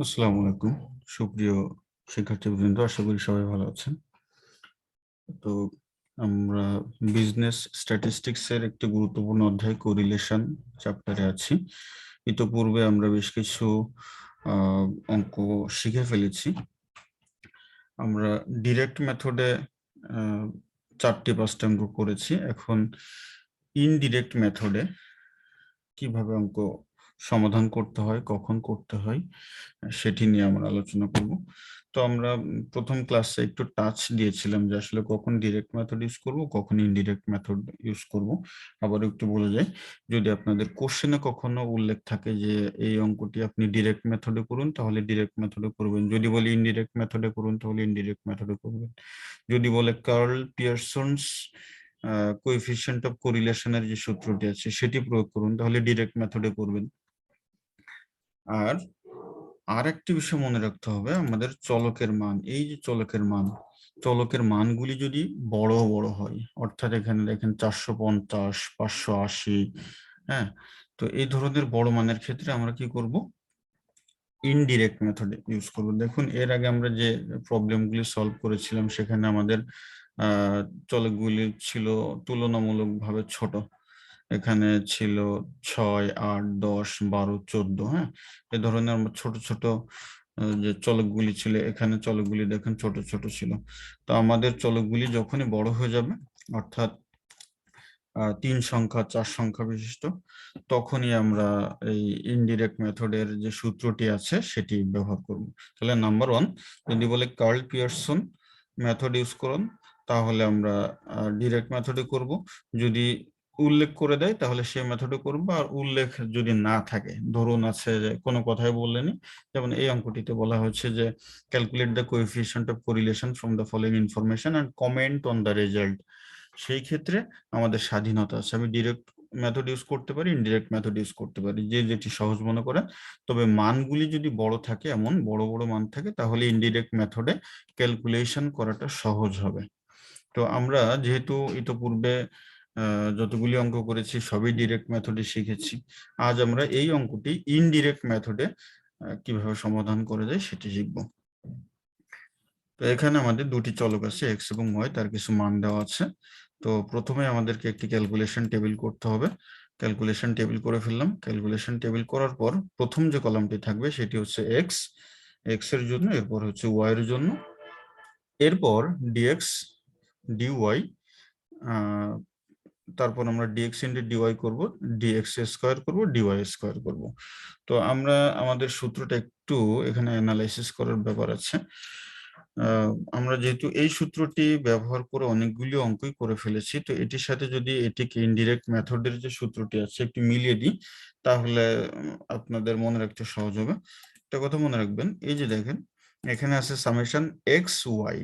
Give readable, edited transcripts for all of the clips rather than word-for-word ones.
আসসালামু আলাইকুম সুপ্রিয় শিক্ষার্থীবৃন্দ, আশা করি সবাই ভালো আছেন। তো আমরা বিজনেস স্ট্যাটিস্টিক্স এর একটি গুরুত্বপূর্ণ অধ্যায় কোরিলেশন চ্যাপ্টারে আছি। ইতোপূর্বে আমরা বেশ কিছু অঙ্ক শিখে ফেলেছি। আমরা ডিরেক্ট মেথডে 4-5টা অঙ্ক করেছি। এখন ইনডিরেক্ট মেথডে কিভাবে অঙ্ক সমাধান করতে হয়, কখন করতে হয়, সেটি নিয়ে আমরা আলোচনা করব। তো আমরা প্রথম ক্লাসে একটু টাচ দিয়েছিলাম যে আসলে কখন ডিরেক্ট মেথড ইউজ করব, কখন ইনডিরেক্ট মেথড ইউজ করব। আবার একটু বলে যাই, যদি আপনাদের কোশ্চেনে কখনো উল্লেখ থাকে যে এই অঙ্কটি আপনি ডিরেক্ট মেথডে করুন, তাহলে ডিরেক্ট মেথডে করবেন। যদি বলি ইনডিরেক্ট মেথডে করুন, তাহলে ইনডিরেক্ট মেথডে করবেন। যদি বলে কার্ল পিয়ারসনস কোএফিসিয়েন্ট অফ কোরিলেশনের যে সূত্রটি আছে সেটি প্রয়োগ করুন, তাহলে ডিরেক্ট মেথডে করবেন। আর আরেকটি বিষয় মনে রাখতে হবে, আমাদের চলকের মান, এই যে চলকের মানগুলি যদি বড় বড় হয়, অর্থাৎ এখানে দেখেন 450, 580, হ্যাঁ, তো এই ধরনের বড় মানের ক্ষেত্রে আমরা কি করব, ইনডিরেক্ট মেথড ইউজ করব। দেখুন, এর আগে আমরা যে প্রবলেমগুলি সলভ করেছিলাম সেখানে আমাদের চলকগুলি ছিল তুলনামূলকভাবে ছোট। এখানে ছিল 6, 8, 10, 12, 14, হ্যাঁ, এ ধরনের আমরা ছোট ছোট যে চলকগুলি ছিল, এখানে চলকগুলি দেখেন ছোট ছোট ছিল। তো আমাদের চলকগুলি যখনই বড় হয়ে যাবে, অর্থাৎ 3 সংখ্যা 4 সংখ্যা বিশিষ্ট, তখনই আমরা এই ইনডিরেক্ট মেথডের যে সূত্রটি আছে সেটি ব্যবহার করব। তাহলে নাম্বার 1, যদি বলে কার্ল পিয়ারসন মেথড ইউজ করুন, তাহলে আমরা ডিরেক্ট মেথডে করব। যদি উল্লেখ করে দেয় তাহলে সেই মেথডে করব, আর উল্লেখ যদি না থাকে, ধরুন আছে যে কোনো কথাই বললেনি, যেমন এই অঙ্কটিতে বলা হয়েছে যে calculate the coefficient of correlation from the following information and comment on the result, সেই ক্ষেত্রে আমাদের স্বাধীনতা আছে। আমি ডিরেক্ট মেথড ইউজ করতে পারি, ইনডিরেক্ট মেথড ইউজ করতে পারি, যে যেটি সহজ মনে করেন। তবে মানগুলি যদি বড় থাকে, এমন বড় বড় মান থাকে, তাহলে ইনডিরেক্ট মেথডে ক্যালকুলেশন করাটা সহজ হবে। তো আমরা যেহেতু ইতোপূর্বে যতগুলি অঙ্ক করেছি সবই ডিরেক্ট মেথডে শিখেছি, আজ আমরা এই অঙ্কটি ইনডিরেক্ট মেথডে কিভাবে সমাধান করা যায় সেটি শিখব। তো এখানে আমাদের দুটি চলক আছে, এক্স এবং ওয়াই, তার কিছু মান দেওয়া আছে। তো প্রথমে আমাদেরকে একটি ক্যালকুলেশন টেবিল করতে হবে। ক্যালকুলেশন টেবিল করে ফেললাম। ক্যালকুলেশন টেবিল করার পর প্রথম যে কলামটি থাকবে সেটি হচ্ছে এক্স, এক্স এর জন্য, এরপর হচ্ছে ওয়াই এর জন্য, এরপর ডিএক্স ডিওয়াই, তারপর আমরা ডিএক্স ইন্টু ডিওয়াই করবো, ডিএক্স স্কোয়ার করবো, ডিওয়াই স্কোয়ার করবো। তো আমরা আমাদের সূত্রটা একটু এখানে অ্যানালাইসিস করার ব্যাপার আছে। আমরা যেহেতু এই সূত্রটি ব্যবহার করে অনেকগুলি অঙ্কই করে ফেলেছি, তো এটির সাথে যদি এটিকে ইনডিরেক্ট মেথডের যে সূত্রটি আছে একটু মিলিয়ে দিই, তাহলে আপনাদের মনে রাখতে সহজ হবে। একটা কথা মনে রাখবেন, এই যে দেখেন এখানে আছে summation X Y,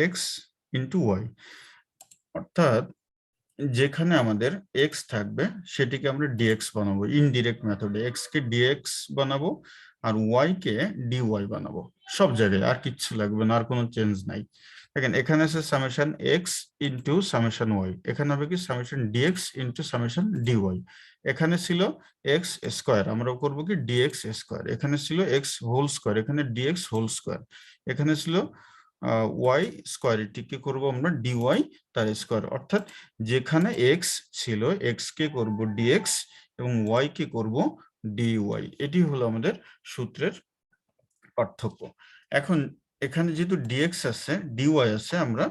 X into Y, অর্থাৎ যেখানে আমাদের এক্স থাকবে সেটিকে আমরা ডিএক্স বানাবো। ইনডিরেক্ট মেথডে এক্স কে ডিএক্স বানাবো আর ওয়াই কে ডিওয়াই বানাবো, সব জায়গায়, আর কিচ্ছু লাগবে না, আর কোনো চেঞ্জ নাই। দেখেন এখানে আছে summation X into summation Y, এখানে হবে কি summation DX into summation DY. এখানে ছিল এক্স স্কোয়ার, আমরা করবো কি ডিএক্স স্কোয়ার। এখানে ছিল এক্স হোল স্কোয়ার, এখানে ডিএক্স হোল স্কোয়ার। এখানে ছিল ওয়াই স্কোয়ার, এটিকে করবো আমরা ডিওয়াই তার স্কোয়ার। অর্থাৎ যেখানে এক্স ছিল, এক্স কে করব ডিএক্স এবং ওয়াই কে করব ডিওয়াই। এটি হলো আমাদের সূত্রের পার্থক্য। এখন এখানে যেহেতু ডিএক্স আছে, ডিওয়াই আছে, আমরা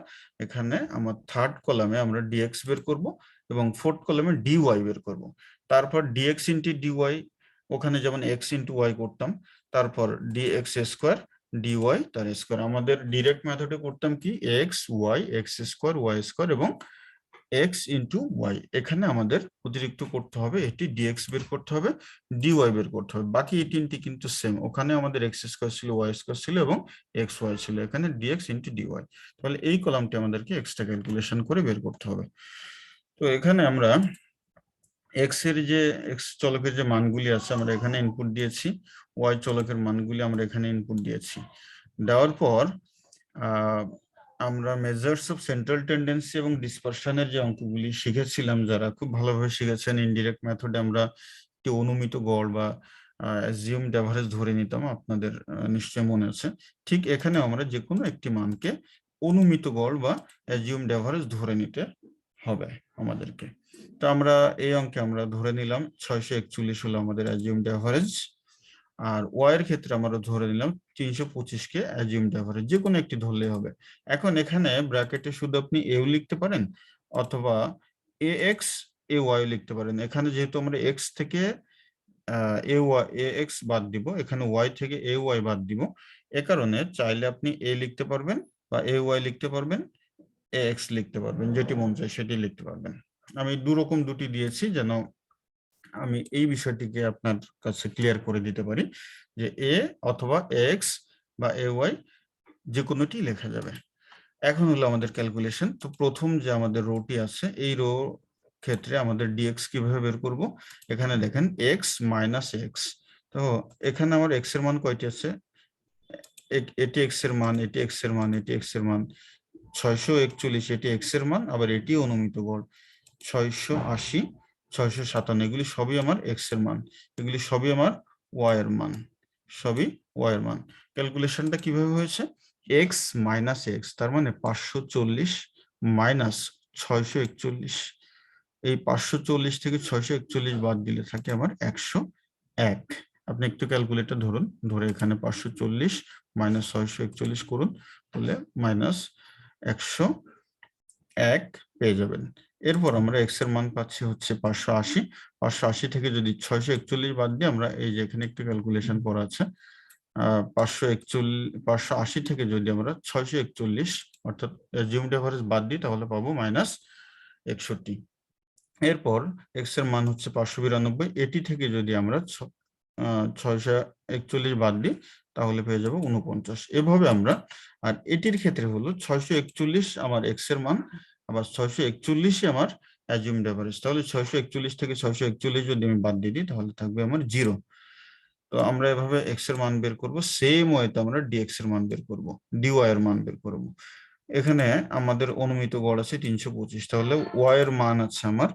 এখানে আমার থার্ড কলামে আমরা ডিএক্স বের করব এবং ফোর্থ কলামে ডিওয়াই বের করব। তারপর ডিএক্স ইন্টু ডিওয়াই, ওখানে যেমন এক্স ইন্টু ওয়াই করতাম, তারপর ডিএক্স স্কোয়ার ডিওয়াই তার স্কোয়ার। আমাদের ডিরেক্ট মেথডে করতাম কি X Y, X square Y square এবং এক্স ইন্টু ওয়াই। এখানে আমাদের অতিরিক্ত করতে হবে, এটি ডিএক্স বের করতে হবে, ডিওয়াই বের করতে হবে। বাকি এই তিনটি কিন্তু সেম, ওখানে আমাদের এক্স স্কোয়ার ছিল, ওয়াই স্কোয়ার ছিল এবং এক্স ওয়াই ছিল, এখানে ডিএক্স ইন্টু ডিওয়াই। তাহলে এই কলামটি আমাদেরকে এক্সট্রা ক্যালকুলেশন করে বের করতে হবে। তো এখানে আমরা এক্স এর যে এক্স চলকের যে মানগুলি আছে আমরা এখানে ইনপুট দিয়েছি, ওয়াই চলকের মানগুলি আমরা এখানে ইনপুট দিয়েছি। দেওয়ার পর আমরা মেজার্স অফ সেন্ট্রাল টেন্ডেন্সি এবং ডিসপারশনের যে অঙ্কগুলি শিখেছিলাম, যারা খুব ভালোভাবে শিখেছেন ইনডিরেক্ট মেথডে, আমরা একটি অনুমিত গড় বা অ্যাজিউমড এভারেজ ধরে নিতাম, আপনাদের নিশ্চয় মনে আছে। ঠিক এখানে আমরা যে কোনো একটি মানকে অনুমিত গড় বা অ্যাজিউমড এভারেজ ধরে নিতে হবে আমাদেরকে। তো আমরা এই অঙ্কে আমরা ধরে নিলাম 641 হলো আমাদের অ্যাজিউমড এভারেজ, আর ওয়াই এর ক্ষেত্রে আমরা ধরে নিলাম 325 কে অ্যাজিউমড এভারেজ, যে কোনো একটি ধরলেই হবে। এখন এখানে ব্র্যাকেটে শুধু আপনি এও লিখতে পারেন অথবা এ এক্স এ ওয়াই লিখতে পারেন। এখানে যেহেতু আমরা এক্স থেকে এ ওয়াই এ এক্স বাদ দিব, এখানে ওয়াই থেকে এ ওয়াই বাদ দিব, এ কারণে চাইলে আপনি এ লিখতে পারবেন বা এ ওয়াই লিখতে পারবেন, এ এক্স লিখতে পারবেন, যেটি মন চায় সেটি লিখতে পারবেন। আমি দুরকম দুটি দিয়েছি যেন আমি এই বিষয়টিকে আপনার কাছে ক্লিয়ার করে দিতে পারি যে এ অথবা এক্স বা এ ওয়াই যে কোনোটি লেখা যাবে। এখন হলো আমাদের ক্যালকুলেশন। তো প্রথম যে আমাদের রোটি আছে, এই রো ক্ষেত্রে আমাদের ডিএক্স কিভাবে বের করব? এখানে দেখেন এক্স মাইনাস এক্স। তো এখানে আমার এক্স এর মান কয়টি আছে? এটি এক্স এর মান, এটি এক্স এর মান, এটি এক্স এর মান। 641 এটি এক্স এর মান, আবার এটি অনুমিত গড় 680, 657, এগুলি সবই আমার এক্স এর মান, এগুলি সবই আমার ওয়াই এর মান, সবই ওয়াই এর মান। ক্যালকুলেশনটা কিভাবে হয়েছে? এক্স মাইনাস এক্স, তার মানে 540 মাইনাস 641। এই 540 থেকে 641 বাদ দিলে থাকে আমার 101। আপনি একটু ক্যালকুলেটর ধরুন, ধরে এখানে 540 মাইনাস 641 করুন, তাহলে মাইনাস 101 পেয়ে যাবেন। এরপর আমরা এক্স এর মান পাচ্ছি হচ্ছে 580। 580 থেকে যদি 641 বাদ দিই, আমরা এই যে এখানে একটু ক্যালকুলেশন করা আছে, 580 থেকে যদি আমরা 641 অর্থাৎ অ্যাজিউমড এভারেজ বাদ দিই, তাহলে পাবো মাইনাস 61। এরপর এক্স এর মান হচ্ছে 592, এটি থেকে যদি আমরা 641 বাদ দিই, তাহলে পেয়ে যাবো 49। এভাবে আমরা, আর এটির ক্ষেত্রে হলো 641 আমার এক্স এর মান, আবার 641ই আমার অ্যাজিউমড এভারেজ। তাহলে 641 থেকে 641 যদি আমি বাদ দিয়ে দিই, তাহলে থাকবে আমার 0। তো আমরা এভাবে এক্স এর মান বের করব, সেম ওয়েতে আমরা ডিএক্স এর মান বের করব, ডিওয়াই এর মান বের করব। এখানে আমাদের অনুমিত গড় আছে 325, তাহলে ওয়াই এর মান আছে আমার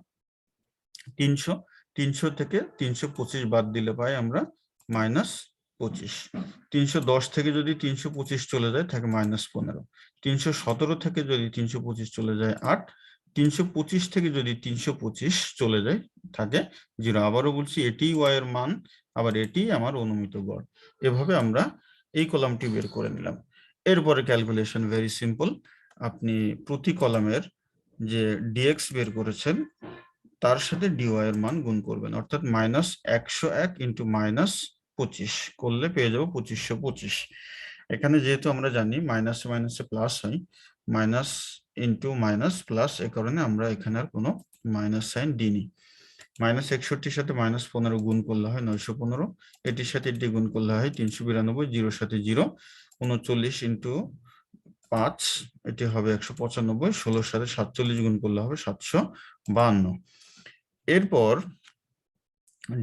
300। 300 থেকে 325 বাদ দিলে পাই আমরা -25। 310 থেকে যদি 325 চলে যায়, থাকে -15। 317 থেকে যদি 325 চলে যায় 8। 325 থেকে যদি 325 চলে যায়, থাকে 0। আবারও বলছি, এটি ওয়াই এর মান, আবার এটি আমার অনুমিত গড়। এভাবে আমরা এই কলামটি বের করে নিলাম। এরপরে ক্যালকুলেশন ভেরি সিম্পল। আপনি প্রতি কলামের যে ডিএক্স বের করেছেন তার সাথে ডিওয়াই এর মান গুণ করবেন, অর্থাৎ -101 ইন্টু -25 করলে পেয়ে যাবো 2525। এখানে যেহেতু আমরা জানি মাইনাসে মাইনাসে প্লাস হয়, মাইনাস ইন্টু মাইনাস প্লাস, এ কারণে আমরা এখানে আর কোনো মাইনাস সাইন দিইনি। -61 সাথে -15 গুণ করলে হয় 915, এটির সাথে এটি গুণ করলে হয় 392, জিরোর সাথে 0, 39 ইন্টু 5, এটি হবে 195, 16 সাথে 47 গুণ করলে হবে 752। এরপর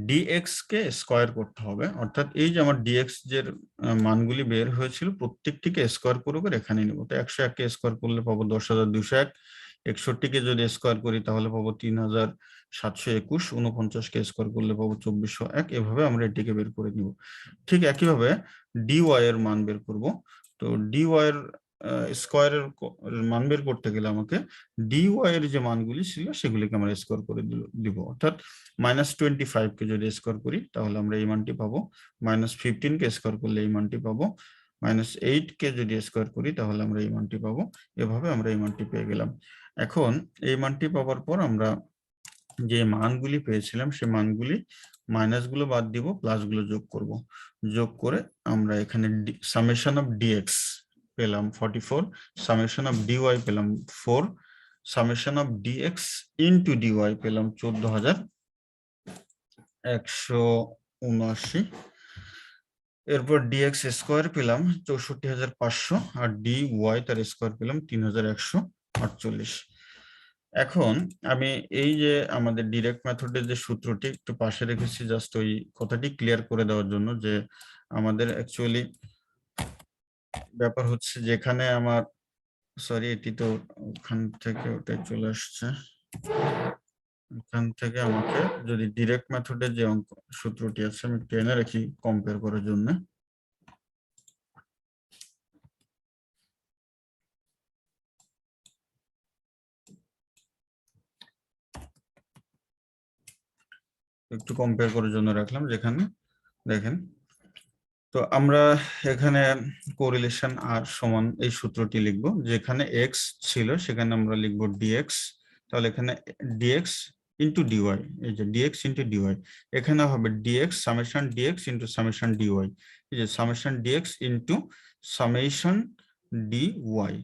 ডিএক্স কে স্কোয়ার করতে হবে, অর্থাৎ এই যে আমার ডিএক্স যে মানগুলি বের হয়েছিল প্রত্যেকটিকে স্কোয়ার করে করে এখানে নেব। তো 101 কে স্কোয়ার করলে পাবো 10,201, 61 কে যদি স্কোয়ার করি তাহলে পাবো 3,721, 49 কে স্কোয়ার করলে পাবো 2,401। এভাবে আমরা এটিকে বের করে নিব। ঠিক একইভাবে ডিওয়াই এর মান বের করব। তো ডিওয়াই এর স্কোয়ারের মান বের করতে গেলে আমাকে ডিওয়াই এর যে মানগুলি ছিল সেগুলিকে আমরা স্কোয়ার করে দিব, অর্থাৎ -25 কে যদি স্কোয়ার করি তাহলে আমরা এই মানটি পাবো, -15 কে স্কোয়ার করলে এই মানটি পাবো, -8 কে যদি স্কোয়ার করি তাহলে আমরা এই মানটি পাবো। এভাবে আমরা এই মানটি পেয়ে গেলাম। এখন এই মানটি পাওয়ার পর আমরা যে মানগুলি পেয়েছিলাম সে মানগুলি মাইনাসগুলো বাদ দিব, প্লাসগুলো যোগ করব। যোগ করে আমরা এখানে সামেশন অফ ডিএক্স পেলাম 44, সামেশন অফ ডিওয়াই পেলাম 4, summation of DX into DY পেলাম 14,179। এরপর ডিএক্স স্কোয়ার পেলাম 64,500, আর ডি ওয়াই তার স্কোয়ার পেলাম 3,148। এখন আমি এই যে আমাদের ডিরেক্ট মেথডের যে সূত্রটি একটু পাশে রেখেছি, জাস্ট ওই কথাটি ক্লিয়ার করে দেওয়ার জন্য, যে আমাদের অ্যাকচুয়ালি ব্যাপার হচ্ছে যেখানে আমার, সরি এটি তো ওখান থেকে ওটাই চলে আসছে। এখান থেকে আমাকে যদি ডিরেক্ট মেথডের যে অঙ্ক সূত্রটি আছে আমি টেনে রাখি কম্পেয়ার করার জন্য। একটু কম্পেয়ার করার জন্য রাখলাম, যেখানে দেখেন তো আমরা এখানে কোরিলেশন আর সমান এই সূত্রটি লিখব, যেখানে এক্স ছিল সেখানে আমরা লিখব ডিএক্স, তাহলে এখানে ডিএক্স ইন্টু ডিওয়াই, এই যে ডিএক্স ইন্টু ডিওয়াই, এখানে হবে DX summation DX into summation DY, এই যে summation DX into summation DY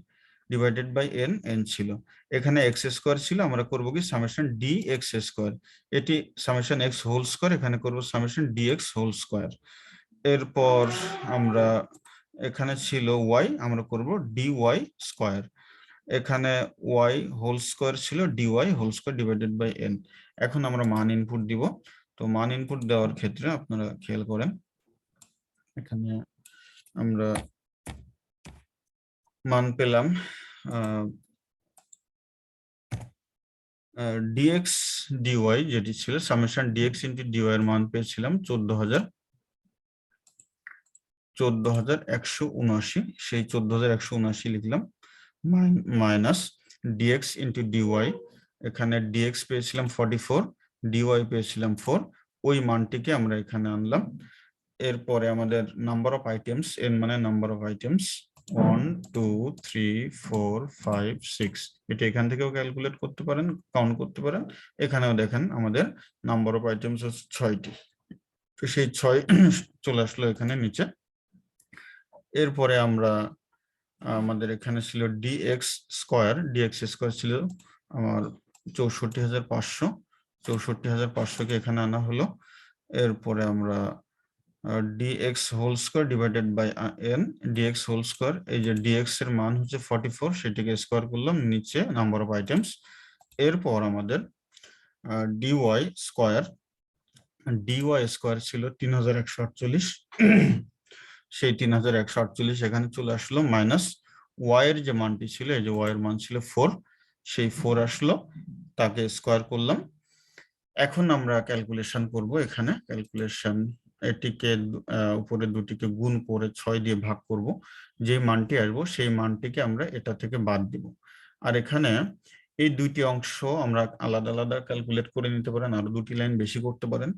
divided by N, N ছিল, এখানে এক্স স্কোয়ার ছিল, আমরা করব কি সামেশন ডি এক্স স্কোয়ার, এটি সামেশন এক্স হোল স্কোয়ার, এখানে করব সামেশন ডিএক্স হোল স্কোয়ার। এরপর আমরা এখানে ছিল ওয়াই, আমরা করব ডি ওয়াই স্কোয়ার, এখানে ওয়াই হোল স্কোয়ার ছিল, D Y whole square divided by N. এখন আমরা মান ইনপুট দিব, তো মান ইনপুট দেওয়ার ক্ষেত্রে আপনারা খেয়াল করেন, এখানে আমরা মান পেলাম ডিএক্স ডিওয়াই যেটি ছিল সামেশন ডিএক্স ইন্টু ডিওয়াই এর মান পেয়েছিলাম 14,179, সেই 14,179 লিখলাম, মাইনাস ডিএক্স ইন্টু ডিওয়াই, এখানে ডিএক্স পেয়েছিলাম 44, ডিওয়াই পেয়েছিলাম 4, ওই মানটিকে আমরা এখানে আনলাম। এরপরে আমাদের নাম্বার অফ আইটেমস, এন মানে নাম্বার অফ আইটেমস 1 2 3 4 5 6, এটা এখান থেকেও ক্যালকুলেট করতে পারেন, কাউন্ট করতে পারেন, এখানেও দেখেন আমাদের নাম্বার অফ আইটেমস হচ্ছে 6টি, তো সেই 6 চলে আসলো এখানে নিচে। এরপরে আমরা আমাদের এখানে ছিল ডিএক্স স্কোয়ার, ডিএক্স স্কোয়ার ছিল আমার 64,500, 64,500কে এখানে আনা হলো। এরপরে আমরা DX whole square divided by N, DX whole square, এই যে ডিএক্স এর মান হচ্ছে 44, সেটিকে স্কোয়ার করলাম, নিচে নাম্বার অফ আইটেমস। এরপর আমাদের ডিওয়াই স্কোয়ার, ডিওয়াই স্কোয়ার ছিল 3,148, সেই 3,148 এখানে চলে আসলো, মাইনাস ওয়াই এর যে মানটি ছিল, এই যে ওয়াই এর মান ছিল 4, সেই 4 আসলো, তাকে স্কোয়ার করলাম। এখন আমরা ক্যালকুলেশন করব, এখানে ক্যালকুলেশন, এটিকে উপরে দুটিকে গুণ করে 6 দিয়ে ভাগ করব, যে মানটি আসবো সেই মানটিকে আমরা এটা থেকে বাদ দিব। আর এখানে এই দুইটি অংশ আমরা আলাদা আলাদা ক্যালকুলেট করে নিতে পারেন, আর দুটি লাইন বেশি করতে পারেন।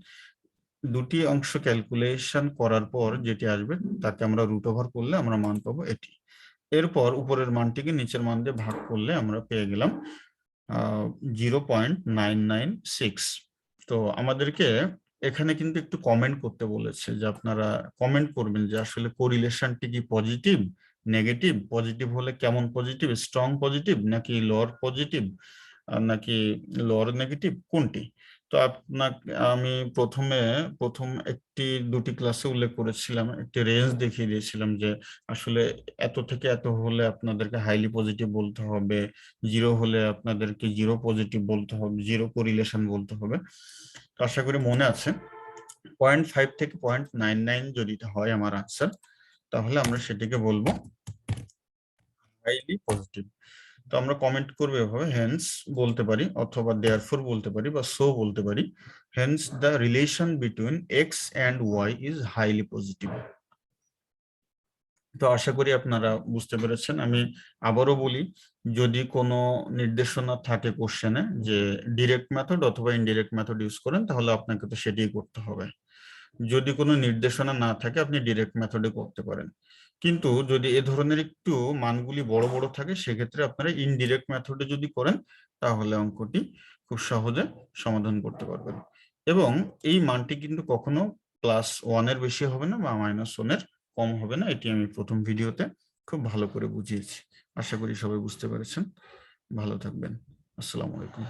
দুটি অংশ ক্যালকুলেশন করার পর যেটি আসবে তাকে আমরা রুট ওভার করলে আমরা মান পাবো এটি। এরপর উপরের মানটিকে নিচের মান দিয়ে ভাগ করলে আমরা পেয়ে গেলাম 0.996। তো আমাদেরকে এখানে কিন্তু একটু কমেন্ট করতে বলেছে, যে আপনারা কমেন্ট করবেন যে আসলে কোরিলেশনটি কি পজিটিভ নেগেটিভ, পজিটিভ হলে কেমন পজিটিভ, স্ট্রং পজিটিভ নাকি লোয়ার পজিটিভ নাকি লোয়ার নেগেটিভ, কোনটি। তো আপনাকে আমি প্রথম একটি দুটি ক্লাসে উল্লেখ করেছিলাম, একটি রেঞ্জ দেখিয়ে দিয়েছিলাম যে আসলে এত থেকে এত হলে আপনাদেরকে হাইলি পজিটিভ বলতে হবে, 0 হলে আপনাদেরকে 0 পজিটিভ বলতে হবে, 0 কোরিলেশন বলতে হবে। তো আশা করি মনে আছে। 0.5 থেকে 0.99 যদি হয় আমার আনসার, তাহলে আমরা সেটিকে বলবো হাইলি পজিটিভ। তো আমরা কমেন্ট করবো এভাবে, হেন্স বলতে পারি, অথবা দেয়ারফর বলতে পারি, বা সো বলতে পারি, hence the relation between X and Y is highly positive. তো আশা করি আপনারা বুঝতে পেরেছেন। আমি আবারও বলি, যদি কোনো নির্দেশনা থাকে কোশ্চেনে যে ডিরেক্ট মেথড অথবা ইনডিরেক্ট মেথড ইউজ করেন, তাহলে আপনাকে তো সেটাই করতে হবে। যদি কোনো নির্দেশনা না থাকে আপনি ডিরেক্ট মেথডে করতে পারেন, কিন্তু যদি এ ধরনের একটু মানগুলি বড় বড় থাকে সেক্ষেত্রে আপনারা ইনডিরেক্ট মেথডে যদি করেন তাহলে অঙ্কটি খুব সহজে সমাধান করতে পারবেন। এবং এই মানটি কিন্তু কখনো +1 এর বেশি হবে না বা -1 এর কম হবে না, এটি আমি প্রথম ভিডিওতে খুব ভালো করে বুঝিয়েছি। আশা করি সবাই বুঝতে পেরেছেন। ভালো থাকবেন। আসসালামু আলাইকুম।